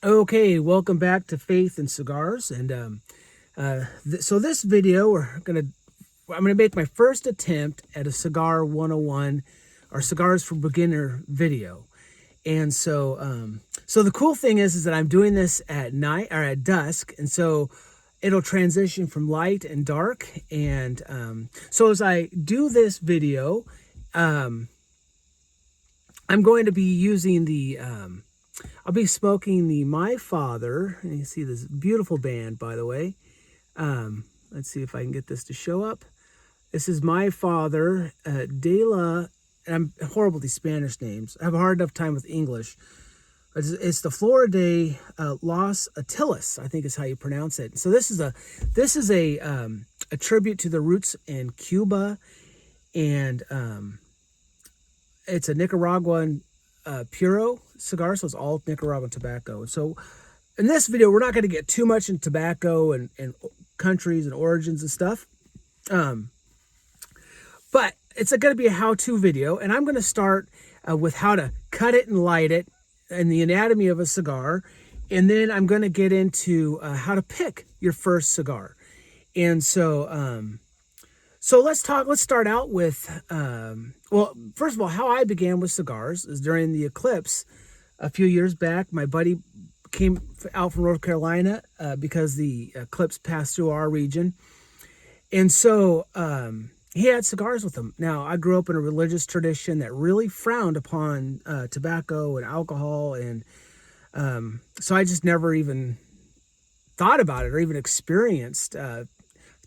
Okay, welcome back to Faith and Cigars, and so this video I'm gonna make my first attempt at a cigar 101 or cigars for beginner video, and so the cool thing is that I'm doing this at night or at dusk, and so it'll transition from light and dark, and so as I do this video, um, I'm going to be using I'll be smoking the My Father, and you see this beautiful band, by the way. Let's see if I can get this to show up. This is My Father, De La, and I'm horrible with these Spanish names. I have a hard enough time with English. It's the Flor de Los Atiles, I think is how you pronounce it. So this is a tribute to the roots in Cuba, and it's a Nicaraguan Puro cigar, so it's all Nicaraguan tobacco. So in this video, we're not going to get too much into tobacco and countries and origins and stuff. But it's going to be a how-to video, and I'm going to start with how to cut it and light it and the anatomy of a cigar. And then I'm going to get into how to pick your first cigar. And so let's start out with, well, first of all, how I began with cigars is during the eclipse a few years back. My buddy came out from North Carolina because the eclipse passed through our region. And so he had cigars with him. Now, I grew up in a religious tradition that really frowned upon tobacco and alcohol. And so I just never even thought about it or even experienced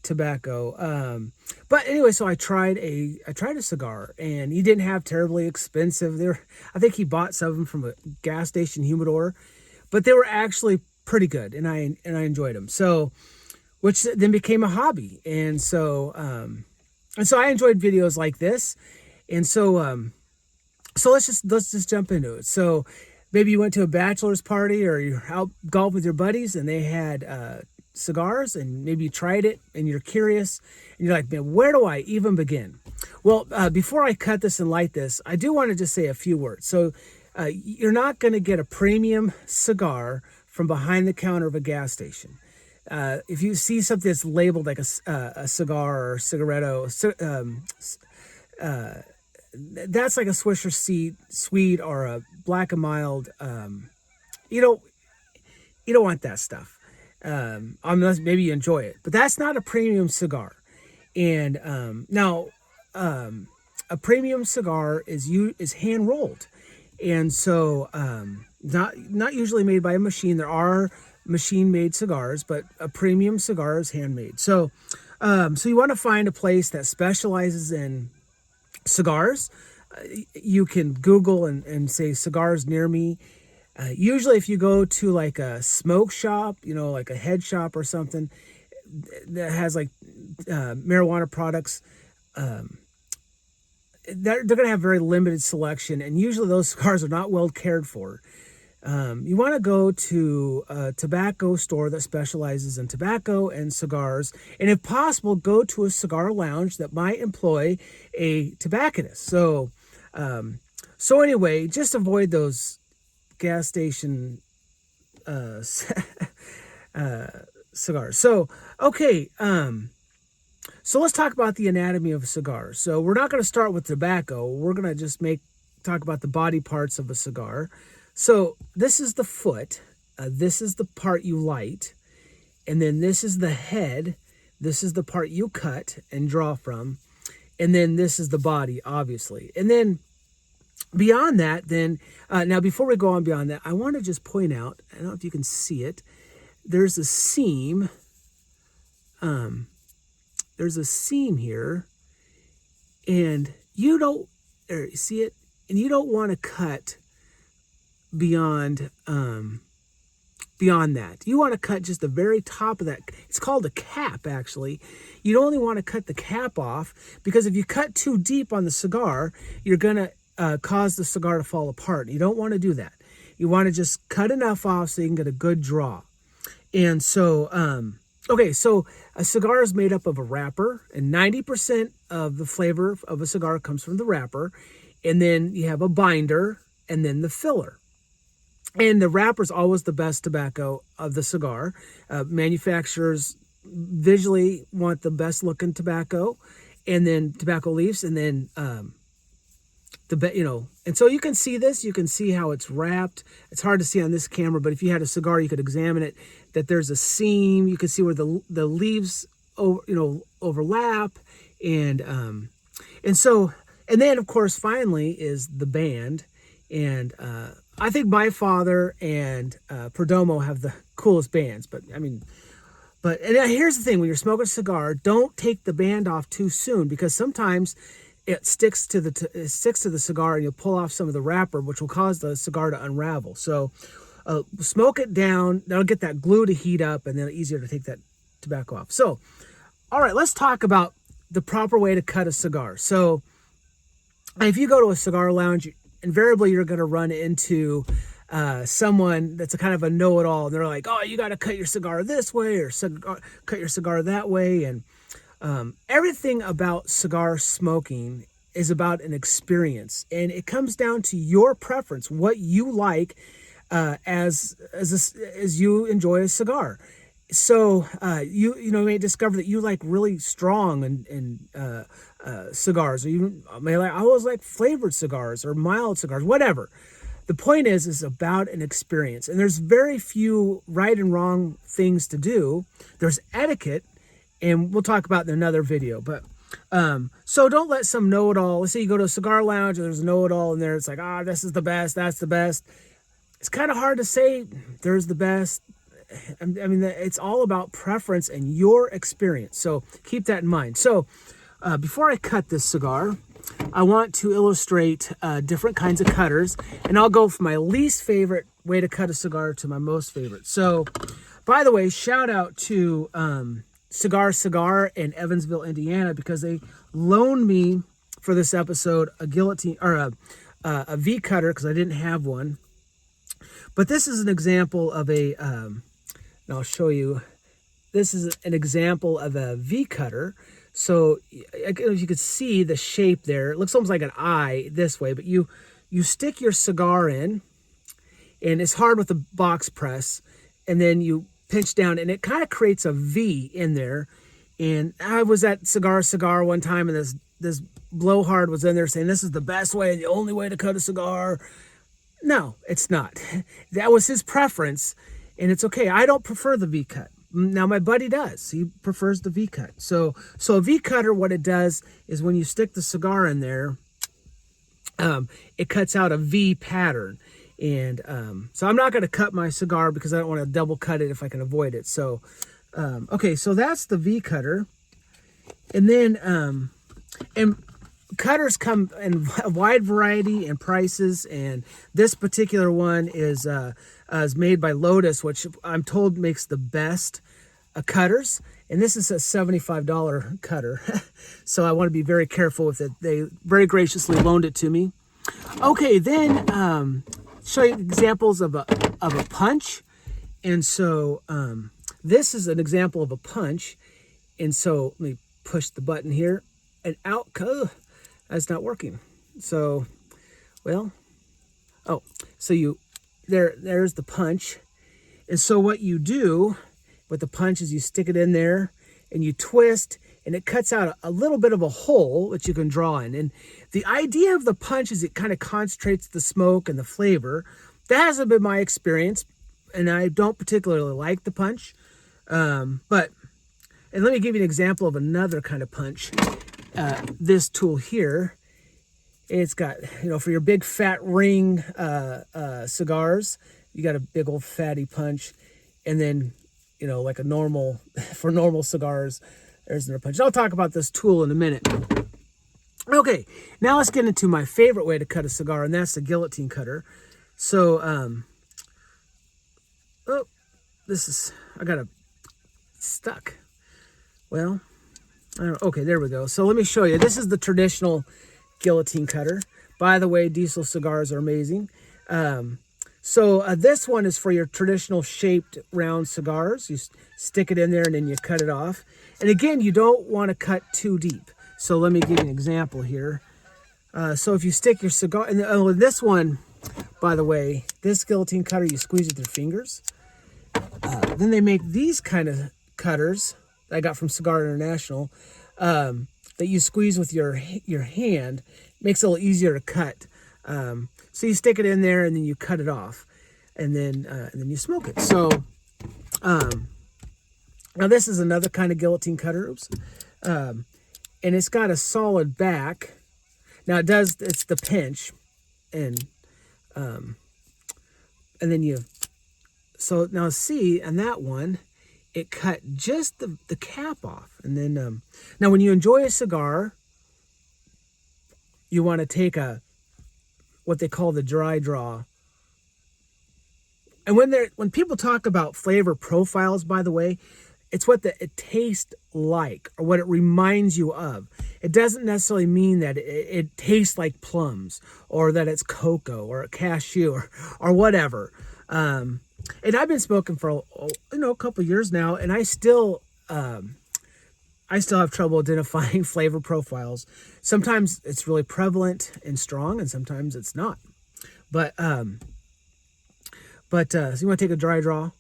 tobacco. But anyway, so I tried a cigar, and he didn't have terribly expensive. I think he bought some of them from a gas station humidor, but they were actually pretty good, and I enjoyed them. So, which then became a hobby, and so I enjoyed videos like this, and so let's just jump into it. So maybe you went to a bachelor's party or you're out golfing with your buddies, and they had cigars, and maybe you tried it and you're curious and you're like, man, where do I even begin? Well, before I cut this and light this, I do want to just say a few words. So you're not going to get a premium cigar from behind the counter of a gas station. If you see something that's labeled like a cigar or cigaretto, that's like a Swisher Seed Sweet or a Black and Mild. You don't want that stuff. Unless maybe you enjoy it, but that's not a premium cigar. And now, a premium cigar is hand rolled, and so not usually made by a machine. There are machine made cigars, but a premium cigar is handmade. So you want to find a place that specializes in cigars. You can Google and say cigars near me. Usually if you go to like a smoke shop, like a head shop or something that has like marijuana products, they're going to have very limited selection, and usually those cigars are not well cared for. You want to go to a tobacco store that specializes in tobacco and cigars, and if possible, go to a cigar lounge that might employ a tobacconist. So anyway, just avoid those gas station cigars. So okay, so let's talk about the anatomy of a cigar. So we're not going to start with tobacco. We're going to just talk about the body parts of a cigar. So this is the foot. This is the part you light, and then this is the head. This is the part you cut and draw from, and then this is the body, obviously, and then beyond that, then, now before we go on beyond that, I want to just point out, I don't know if you can see it, there's a seam here, and you don't, see it, and you don't want to cut beyond that. You want to cut just the very top of that. It's called a cap, actually. You'd only want to cut the cap off, because if you cut too deep on the cigar, you're going to cause the cigar to fall apart. You don't want to do that. You want to just cut enough off so you can get a good draw. And so, okay, so a cigar is made up of a wrapper, and 90% of the flavor of a cigar comes from the wrapper. And then you have a binder, and then the filler. And the wrapper is always the best tobacco of the cigar. Manufacturers visually want the best looking tobacco, and then tobacco leaves, and then and so you can see this. You can see how it's wrapped. It's hard to see on this camera, but if you had a cigar, you could examine it. That there's a seam. You can see where the leaves overlap, and then of course finally is the band, and I think my father and Perdomo have the coolest bands, but and here's the thing: when you're smoking a cigar, don't take the band off too soon, because sometimes it sticks to the cigar, and you'll pull off some of the wrapper, which will cause the cigar to unravel. So smoke it down. That'll get that glue to heat up, and then it's easier to take that tobacco off. So, all right, let's talk about the proper way to cut a cigar. So if you go to a cigar lounge, invariably you're going to run into someone that's a kind of a know-it-all, and they're like, oh, you got to cut your cigar this way, or cut your cigar that way. And everything about cigar smoking is about an experience, and it comes down to your preference, what you like as you enjoy a cigar. So you may discover that you like really strong and cigars, or you may like, I always like flavored cigars or mild cigars, whatever. The point is about an experience, and there's very few right and wrong things to do. There's etiquette, and we'll talk about in another video. But so don't let some know-it-all. Let's say you go to a cigar lounge and there's a know-it-all in there. It's like, this is the best, that's the best. It's kind of hard to say there's the best. It's all about preference and your experience. So keep that in mind. So before I cut this cigar, I want to illustrate different kinds of cutters, and I'll go from my least favorite way to cut a cigar to my most favorite. So, by the way, shout out to Cigar in Evansville, Indiana, because they loaned me for this episode a guillotine, or a V cutter, because I didn't have one. But this is an example of and I'll show you. This is an example of a V cutter. So as you can see the shape there, it looks almost like an eye this way, but you stick your cigar in, and it's hard with the box press, and then you pinch down, and it kind of creates a V in there. And I was at Cigar one time, and this blowhard was in there saying this is the best way, the only way to cut a cigar. No, it's not. That was his preference, and it's okay. I don't prefer the V cut. Now my buddy does. He prefers the V cut. So a V cutter, what it does is when you stick the cigar in there, it cuts out a V pattern. And so I'm not going to cut my cigar because I don't want to double cut it if I can avoid it. So okay, so that's the V cutter. And then and cutters come in a wide variety and prices, and this particular one is made by Lotus, which I'm told makes the best cutters, and this is a $75 cutter. So I want to be very careful with it. They very graciously loaned it to me. Okay, then show you examples of a punch. And so this is an example of a punch, and so let me push the button here, and out. That's not working. So, well, so there's the punch. And so what you do with the punch is you stick it in there and you twist, and it cuts out a little bit of a hole that you can draw in. And the idea of the punch is it kind of concentrates the smoke and the flavor. That hasn't been my experience, and I don't particularly like the punch. And let me give you an example of another kind of punch. This tool here, it's got, for your big fat ring cigars, you got a big old fatty punch, and then, like for normal cigars, there's another punch. I'll talk about this tool in a minute. Okay, now let's get into my favorite way to cut a cigar, and that's the guillotine cutter. So, I got it stuck. Well, okay, there we go. So let me show you. This is the traditional guillotine cutter. By the way, Diesel cigars are amazing. So this one is for your traditional shaped round cigars. You stick it in there and then you cut it off. And again, you don't want to cut too deep. So let me give you an example here. So if you stick your cigar, and this one, by the way, this guillotine cutter you squeeze with your fingers. Then they make these kind of cutters that I got from Cigar International that you squeeze with your hand. Makes it a little easier to cut. So you stick it in there and then you cut it off, and then you smoke it. So now this is another kind of guillotine cutter. Oops. And it's got a solid back. Now it's the pinch, and then so now see, on that one, it cut just the cap off. And then, now when you enjoy a cigar, you want to take what they call the dry draw. And when people talk about flavor profiles, by the way, it's what it tastes like or what it reminds you of. It doesn't necessarily mean that it tastes like plums or that it's cocoa or a cashew or whatever. And I've been smoking for a couple of years now, and I still have trouble identifying flavor profiles. Sometimes it's really prevalent and strong, and sometimes it's not. But so you want to take a dry draw?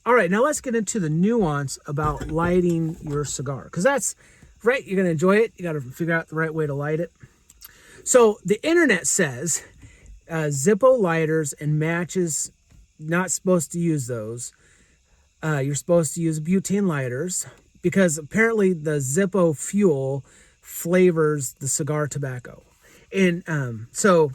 All right, now let's get into the nuance about lighting your cigar, because that's right. You're going to enjoy it. You got to figure out the right way to light it. So the internet says Zippo lighters and matches, not supposed to use those. You're supposed to use butane lighters because apparently the Zippo fuel flavors the cigar tobacco. And so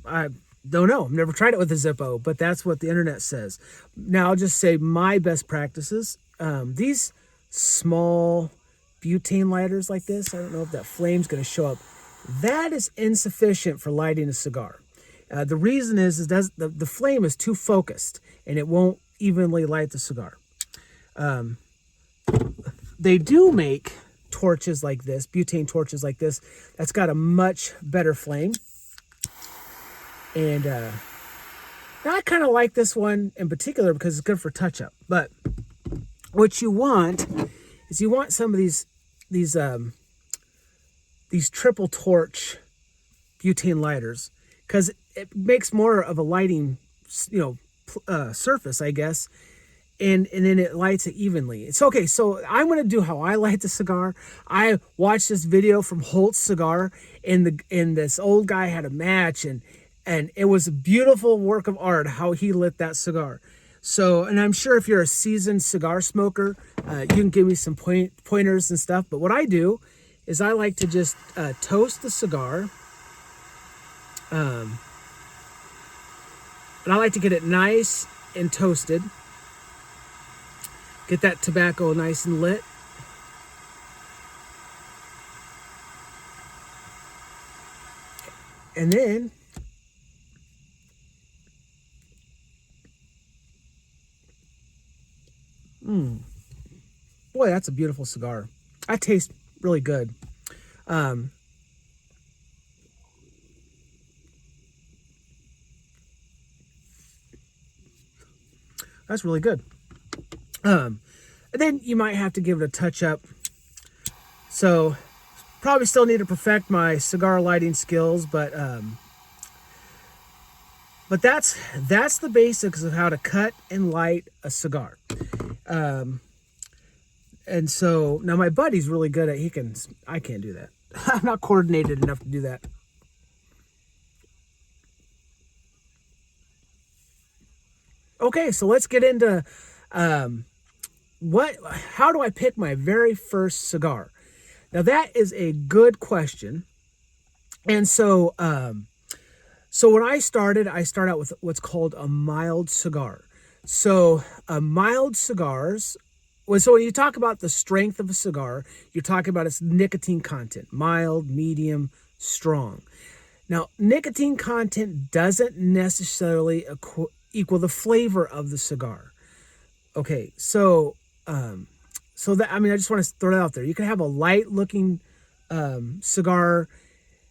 I don't know. I've never tried it with a Zippo, but that's what the internet says. Now I'll just say my best practices. These small butane lighters like this, I don't know if that flame's going to show up. That is insufficient for lighting a cigar. The reason is the flame is too focused and it won't evenly light the cigar. They do make torches like this, butane torches like this, that's got a much better flame. And now I kind of like this one in particular because it's good for touch-up. But what you want is you want some of these triple torch butane lighters, because it makes more of a lighting, surface, I guess, and then it lights it evenly. It's okay. So I'm going to do how I light the cigar. I watched this video from Holt's Cigar, and this old guy had a match, and it was a beautiful work of art how he lit that cigar. So, and I'm sure if you're a seasoned cigar smoker, you can give me some pointers and stuff. But what I do is I like to just toast the cigar. And I like to get it nice and toasted. Get that tobacco nice and lit. And then boy, that's a beautiful cigar. That tastes really good. That's really good. And then you might have to give it a touch up. So probably still need to perfect my cigar lighting skills, but that's the basics of how to cut and light a cigar. And so now my buddy's really good at, I can't do that. I'm not coordinated enough to do that. Okay, so let's get into how do I pick my very first cigar? Now that is a good question. And so when I start out with what's called a mild cigar. So mild cigars, so when you talk about the strength of a cigar, you're talking about its nicotine content, mild, medium, strong. Now, nicotine content doesn't necessarily equal the flavor of the cigar. Okay, so I just want to throw it out there. You can have a light-looking cigar,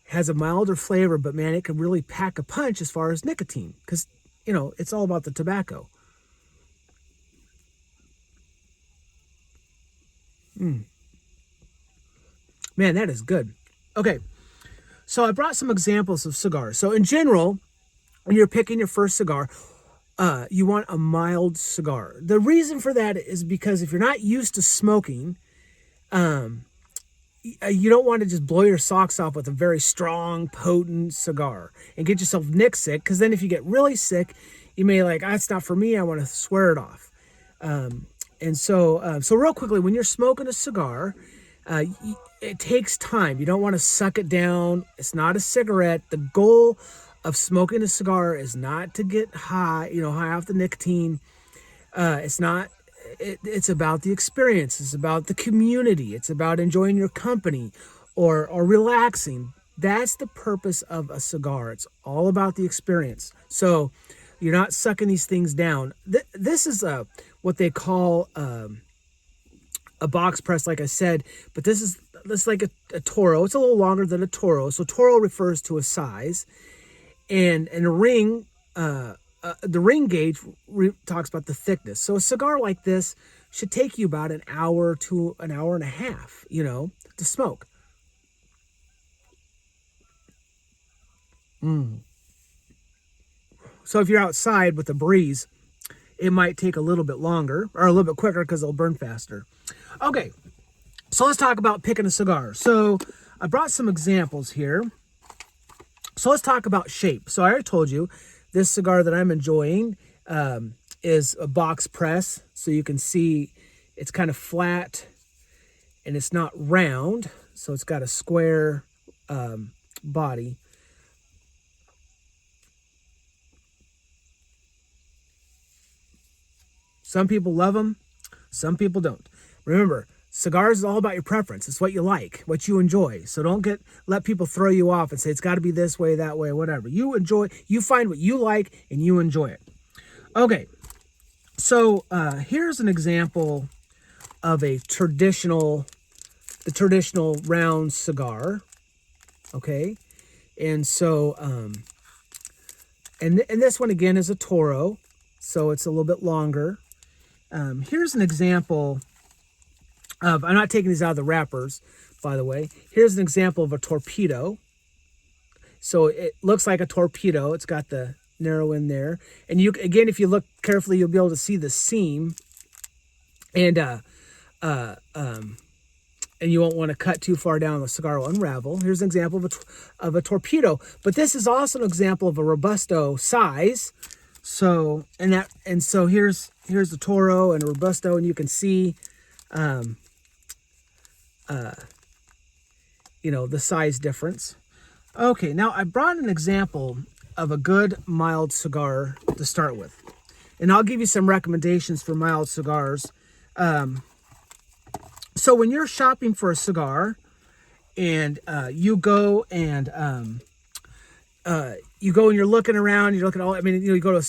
has a milder flavor, but man, it can really pack a punch as far as nicotine, because it's all about the tobacco. Man, that is good. Okay, So I brought some examples of cigars. So in general, when you're picking your first cigar, you want a mild cigar. The reason for that is because if you're not used to smoking, you don't want to just blow your socks off with a very strong, potent cigar and get yourself nick sick. Because then if you get really sick, you may like, it's not for me. I want to swear it off. So real quickly, when you're smoking a cigar, it takes time. You don't want to suck it down. It's not a cigarette. The goal of smoking a cigar is not to get high, high off the nicotine. It's not. It's about the experience. It's about the community. It's about enjoying your company or relaxing. That's the purpose of a cigar. It's all about the experience. So you're not sucking these things down. This is what they call a box press, like I said, but this is like a Toro. It's a little longer than a Toro. So Toro refers to a size, and a ring, the ring gauge talks about the thickness. So a cigar like this should take you about an hour to an hour and a half, to smoke. So if you're outside with a breeze, it might take a little bit longer or a little bit quicker because it'll burn faster. Okay, so let's talk about picking a cigar. So I brought some examples here. So let's talk about shape. So I already told you this cigar that I'm enjoying is a box press. So you can see it's kind of flat and it's not round. So it's got a square body. Some people love them, some people don't. Remember, cigars is all about your preference. It's what you like, what you enjoy. So don't let people throw you off and say it's got to be this way, that way, whatever. You find what you like and you enjoy it. Okay, so here's an example of the traditional round cigar. Okay, and so and this one again is a Toro, so it's a little bit longer. Here's an example of, I'm not taking these out of the wrappers, by the way. Here's an example of a torpedo. So it looks like a torpedo. It's got the narrow in there. And again, if you look carefully, you'll be able to see the seam. And you won't want to cut too far down. The cigar will unravel. Here's an example of a torpedo. But this is also an example of a Robusto size. So here's the Toro and a Robusto, and you can see, the size difference. Okay, now I brought an example of a good mild cigar to start with, and I'll give you some recommendations for mild cigars. So when you're shopping for a cigar, and you go and you're looking around, you go to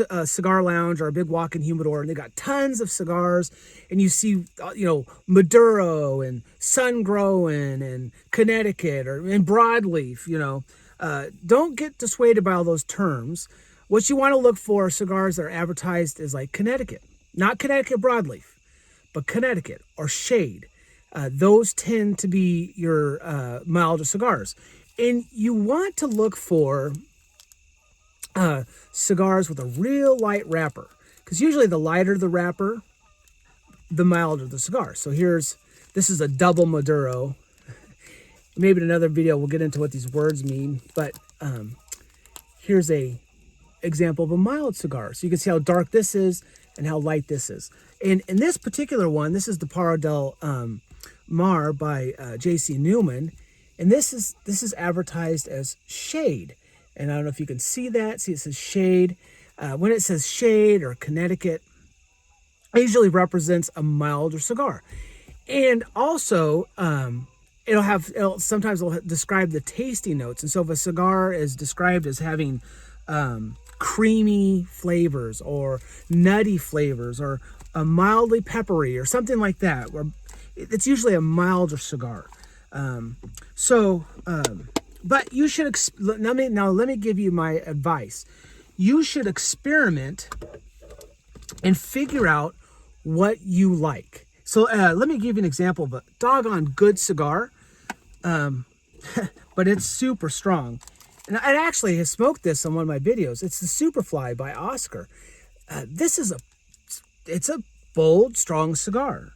a cigar lounge or a big walk-in humidor, and they got tons of cigars, and you see, Maduro and Sun Growing and Connecticut and Broadleaf, don't get dissuaded by all those terms. What you want to look for are cigars that are advertised as like Connecticut, not Connecticut Broadleaf, but Connecticut or Shade. Those tend to be your milder cigars. And you want to look for cigars with a real light wrapper, because usually the lighter the wrapper, the milder the cigar. So this is a double Maduro. Maybe in another video we'll get into what these words mean, but here's a example of a mild cigar. So you can see how dark this is and how light this is. And in this particular one, this is the Parra del Mar by J.C. Newman. And this is advertised as Shade. And I don't know if you can see that. See, it says Shade. When it says Shade or Connecticut, it usually represents a milder cigar. And also, sometimes it'll describe the tasting notes. And so if a cigar is described as having creamy flavors or nutty flavors or mildly peppery or something like that, it's usually a milder cigar. But you should, let me give you my advice. You should experiment and figure out what you like. So let me give you an example of a doggone good cigar. but it's super strong. And I actually have smoked this on one of my videos. It's the Superfly by Oscar. It's a bold, strong cigar.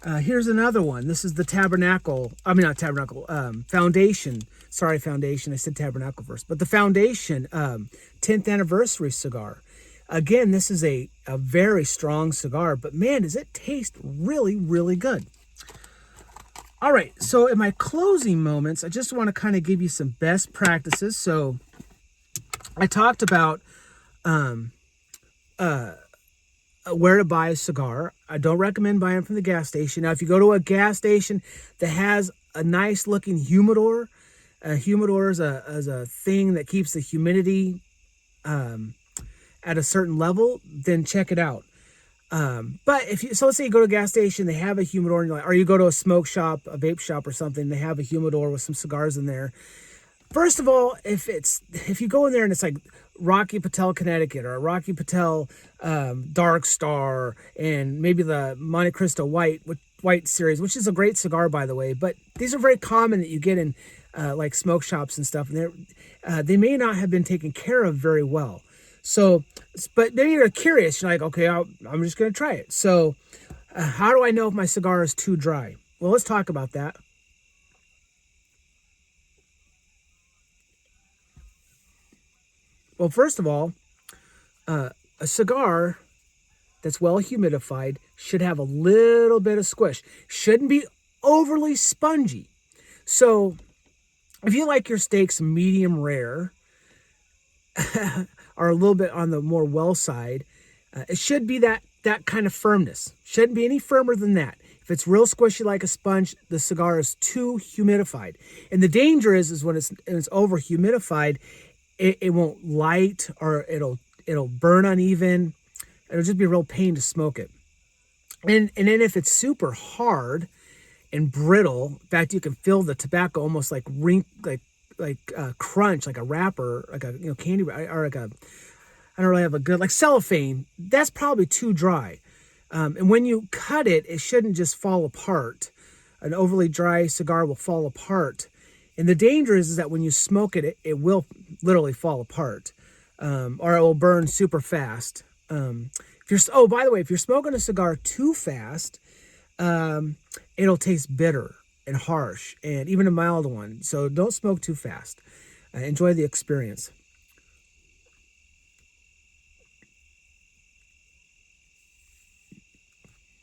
Here's another one. This is the Foundation. Sorry, Foundation. I said Tabernacle first. But the Foundation 10th anniversary cigar. Again, this is a very strong cigar, but man, does it taste really, really good. All right, so in my closing moments, I just want to kind of give you some best practices. So I talked about where to buy a cigar. I don't recommend buying it from the gas station. Now, if you go to a gas station that has a nice looking humidor, a humidor is a thing that keeps the humidity at a certain level, then check it out. But let's say you go to a gas station, they have a humidor, or you go to a smoke shop, a vape shop or something, they have a humidor with some cigars in there. First of all, if you go in there and it's like Rocky Patel, Connecticut, or Rocky Patel Dark Star, and maybe the Monte Cristo White series, which is a great cigar, by the way, but these are very common that you get in like smoke shops and stuff, and they may not have been taken care of very well. So, but then you're curious. You're like, okay, I'm just going to try it. So, how do I know if my cigar is too dry? Well, let's talk about that. Well, first of all, a cigar that's well humidified should have a little bit of squish. Shouldn't be overly spongy. So, if you like your steaks medium rare, or a little bit on the more well side, it should be that kind of firmness. Shouldn't be any firmer than that. If it's real squishy like a sponge, the cigar is too humidified. And the danger is when it's over humidified, it won't light, or it'll burn uneven. It'll just be a real pain to smoke it. And then if it's super hard and brittle, in fact, you can feel the tobacco almost like crunch, like a wrapper, like a candy, or like I don't really have a good, like cellophane. That's probably too dry. And when you cut it, it shouldn't just fall apart. An overly dry cigar will fall apart. And the danger is that when you smoke it, it will literally fall apart, or it will burn super fast. By the way, if you're smoking a cigar too fast, it'll taste bitter and harsh, and even a mild one. So don't smoke too fast. Enjoy the experience.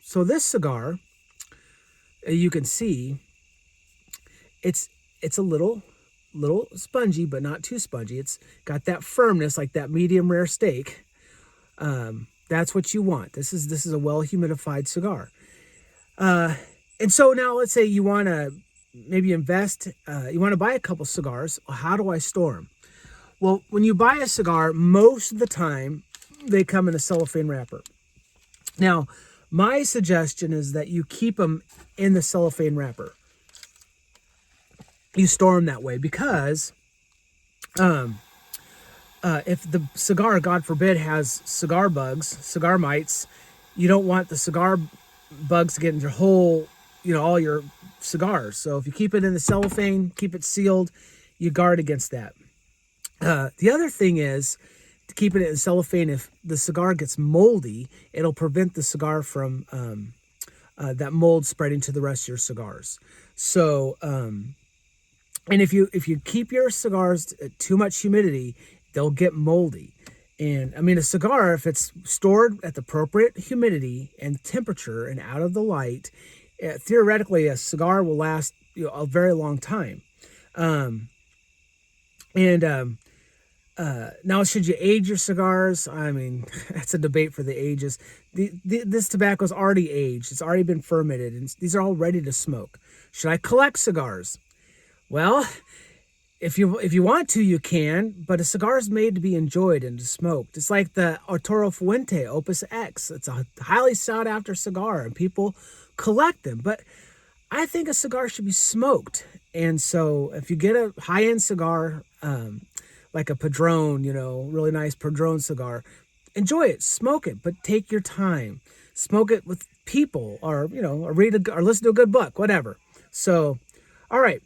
So this cigar, you can see, it's a little spongy, but not too spongy. It's got that firmness, like that medium rare steak. That's what you want. This is a well humidified cigar. And so now let's say you want to maybe invest, you want to buy a couple cigars. How do I store them? Well, when you buy a cigar, most of the time they come in a cellophane wrapper. Now, my suggestion is that you keep them in the cellophane wrapper. You store them that way because if the cigar, God forbid, has cigar bugs, cigar mites, you don't want the cigar bugs to get into all your cigars. So if you keep it in the cellophane, keep it sealed, you guard against that. The other thing is to keep it in cellophane. If the cigar gets moldy, it'll prevent the cigar from that mold spreading to the rest of your cigars. So, and if you keep your cigars at too much humidity, they'll get moldy. And I mean, a cigar, if it's stored at the appropriate humidity and temperature and out of the light, theoretically, a cigar will last a very long time. Now, should you age your cigars? I mean, that's a debate for the ages. This tobacco is already aged. It's already been fermented, and these are all ready to smoke. Should I collect cigars? Well, if you want to, you can, but a cigar is made to be enjoyed and to smoked. It's like the Arturo Fuente Opus X. It's a highly sought after cigar, and people collect them. But I think a cigar should be smoked. And so if you get a high-end cigar, like a Padron, really nice Padron cigar, enjoy it, smoke it, but take your time. Smoke it with people, or or listen to a good book, whatever. So, all right.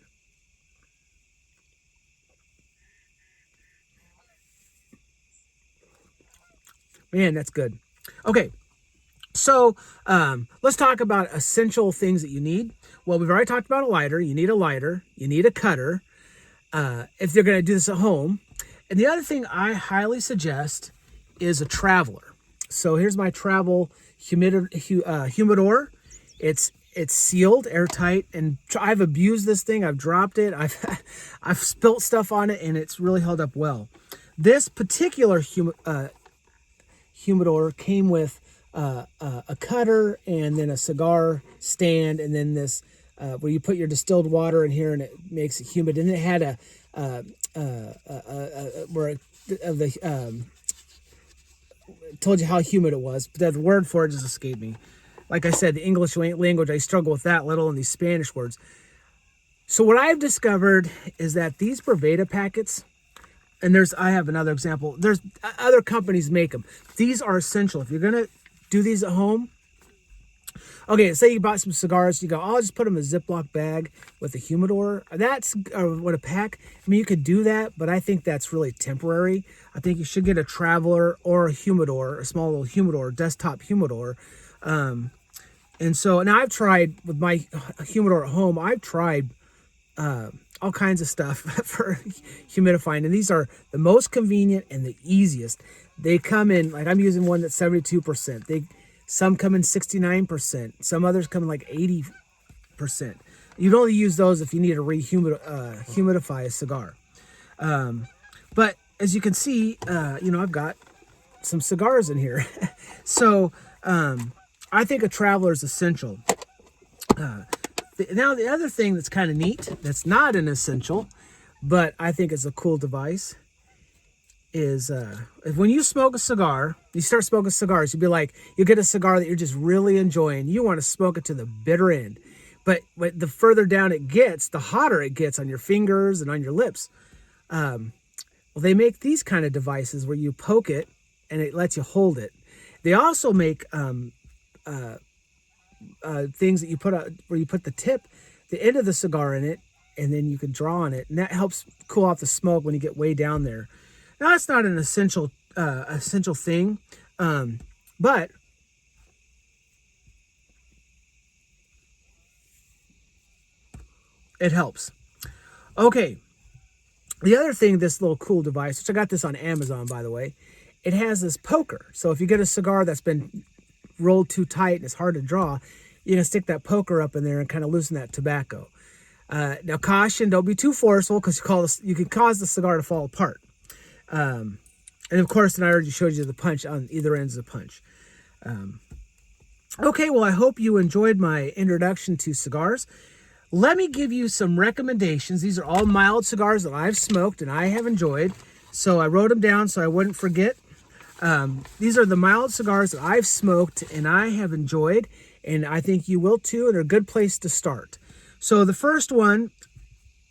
Man, that's good. Okay, so let's talk about essential things that you need. Well, we've already talked about a lighter. You need a lighter. You need a cutter if you're going to do this at home. And the other thing I highly suggest is a traveler. So here's my travel humidor. It's sealed, airtight, and I've abused this thing. I've dropped it. I've spilt stuff on it, and it's really held up well. This particular humidor came with a cutter and then a cigar stand, and then this where you put your distilled water in here and it makes it humid. And it had told you how humid it was, but the word for it just escaped me. Like I said, the English language, I struggle with that, let alone these Spanish words. So what I've discovered is that these Braveda packets, and I have another example. There's other companies make them. These are essential. If you're going to do these at home, okay, say you bought some cigars, you go, I'll just put them in a Ziploc bag with a humidor. That's what a pack. I mean, you could do that, but I think that's really temporary. I think you should get a traveler or a humidor, a small little humidor, desktop humidor. And so now I've tried with my humidor at home, I've tried all kinds of stuff for humidifying. And these are the most convenient and the easiest. They come in, like I'm using one that's 72%. Some come in 69%. Some others come in like 80%. You'd only use those if you need to humidify a cigar. But as you can see, I've got some cigars in here. So I think a traveler is essential. Now, the other thing that's kind of neat, that's not an essential, but I think is a cool device, is when you smoke a cigar, you start smoking cigars, you'll get a cigar that you're just really enjoying. You want to smoke it to the bitter end. But the further down it gets, the hotter it gets on your fingers and on your lips. Well, they make these kind of devices where you poke it and it lets you hold it. They also make things that you put where you put the end of the cigar in it, and then you can draw on it, and that helps cool off the smoke when you get way down there. Now, that's not an essential thing, but it helps. Okay, the other thing, this little cool device, which I got this on Amazon, by the way, it has this poker. So if you get a cigar that's been rolled too tight and it's hard to draw, you can stick that poker up in there and kind of loosen that tobacco. Now, caution, don't be too forceful because you can cause the cigar to fall apart. And of course, then I already showed you the punch on either ends of the punch. Okay, well, I hope you enjoyed my introduction to cigars. Let me give you some recommendations. These are all mild cigars that I've smoked and I have enjoyed. So I wrote them down so I wouldn't forget. These are the mild cigars that I've smoked and I have enjoyed, and I think you will too, and they're a good place to start. So the first one,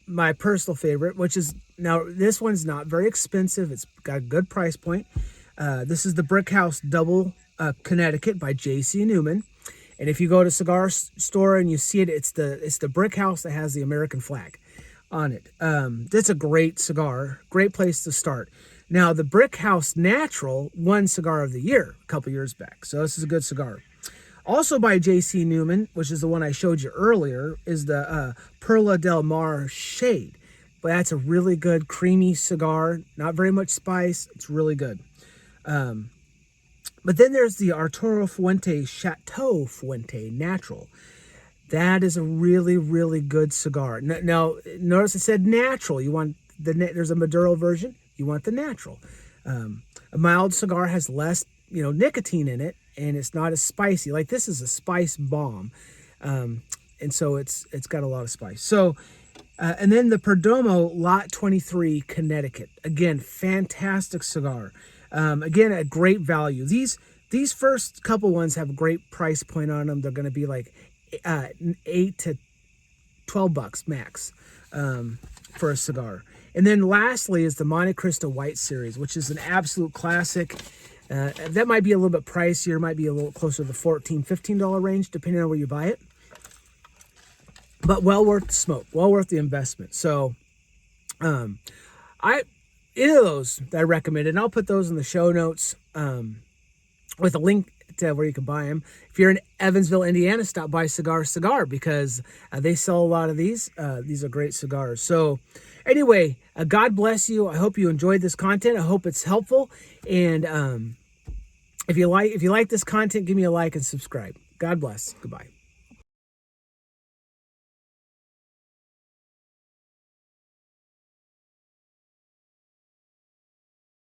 my personal favorite, which is, now this one's not very expensive. It's got a good price point. This is the Brick House Double Connecticut by J.C. Newman. And if you go to a cigar store and you see it, it's the Brick House that has the American flag on it. That's a great cigar, great place to start. Now, the Brick House Natural won Cigar of the Year a couple years back. So this is a good cigar. Also by J.C. Newman, which is the one I showed you earlier, is the Perla Del Mar Shade. But that's a really good creamy cigar. Not very much spice. It's really good. But then there's the Arturo Fuente Chateau Fuente Natural. That is a really, really good cigar. Now notice it said natural. There's a Maduro version. You want the natural. A mild cigar has less, nicotine in it, and it's not as spicy. Like this is a spice bomb, and so it's got a lot of spice. So, and then the Perdomo Lot 23 Connecticut. Again, fantastic cigar. Again, at great value. These first couple ones have a great price point on them. They're going to be like $8 to $12 max for a cigar. And then lastly is the Monte Cristo White Series, which is an absolute classic. That might be a little bit pricier, might be a little closer to the $14, $15 range, depending on where you buy it. But well worth the smoke, well worth the investment. So either of those that I recommended, and I'll put those in the show notes. with a link to where you can buy them. If you're in Evansville, Indiana, stop by Cigar because they sell a lot of these. These are great cigars. So anyway, God bless you. I hope you enjoyed this content. I hope it's helpful. And if you like this content, give me a like and subscribe. God bless. Goodbye.